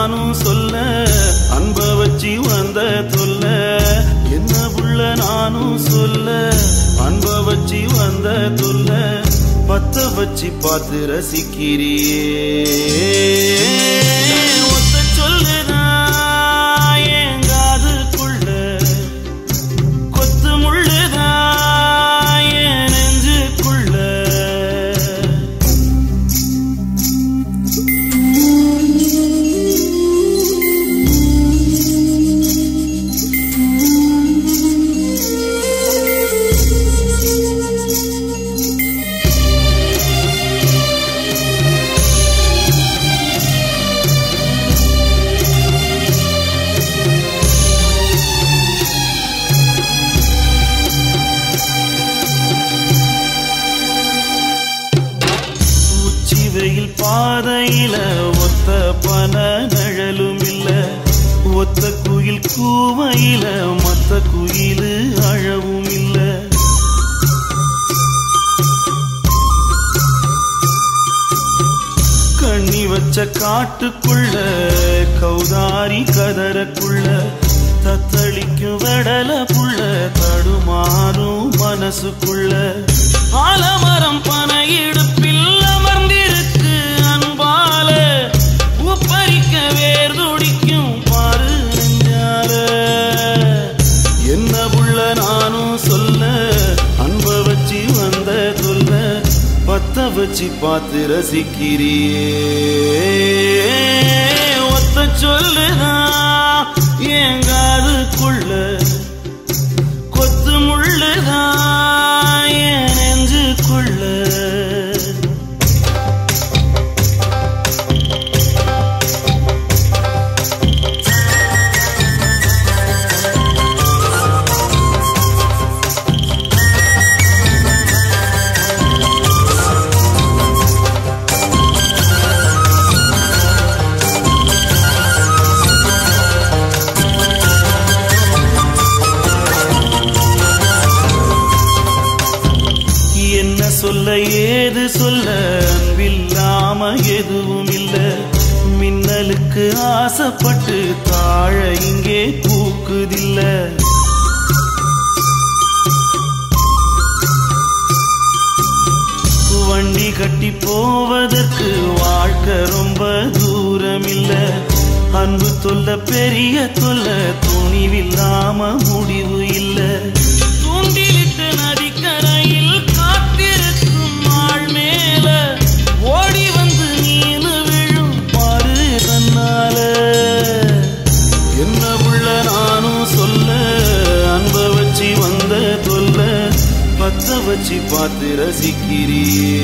நானும் சொல்ல அன்ப வச்சி வந்த தொல்ல என்ன புள்ள நானும் சொல்ல அன்ப வச்சி வந்த தொல்ல பத்த வச்சி பார்த்து ரசிக்கிறியே ஒத்த சொல்லுதா என் காதுக்குள்ள கொத்து முள்ளுதா என் நெஞ்சுக்குள்ள பாதையில ஒத்த பன நிழலும் இல்ல ஒத்த குயில் கூவையில மத்த குயிலு அழவும் இல்ல கண்ணி வச்ச காட்டுக்குள்ள கௌதாரி கதறக்குள்ள தத்தளிக்கும் வெடல புள்ள தடுமாறும் மனசுக்குள்ள ஆலமரம் பனை இடுப்பில் அமர்ந்திருக்கு அன்பால உப்பரிக்க வேர் துடிக்கும் பாரு நெஞ்சால என்ன புள்ள நானும் சொல்ல அன்ப வச்சி வந்த தொல்ல பத்த வச்சி பார்த்து ரசிக்கிறியே ஒத்த சொல்லுதான் என் காதுக்குள்ள கொத்து முள்ளுதான் என் நெஞ்சுக்குள்ள சொல்ல ஏது சொல்ல அன்பில்லாம எதுவும் இல்ல மின்னலுக்கு ஆசைப்பட்டு தாழ இங்கே பூக்குதில்ல வண்டி கட்டி போவதற்கு வாழ்க்கை ரொம்ப தூரம் இல்ல அன்பு தொல்ல பெரிய தொல்ல துணிவில்லாம முடிவு இல்ல தூண்டிலிட்டு நதிக்கரையில் ஓடி வந்து நீனு விழும் பாரு தன்னால என்ன புள்ள நானும் சொல்ல அன்ப வச்சி வந்த தொல்ல பத்த வச்சி பார்த்து ரசிக்கிறியே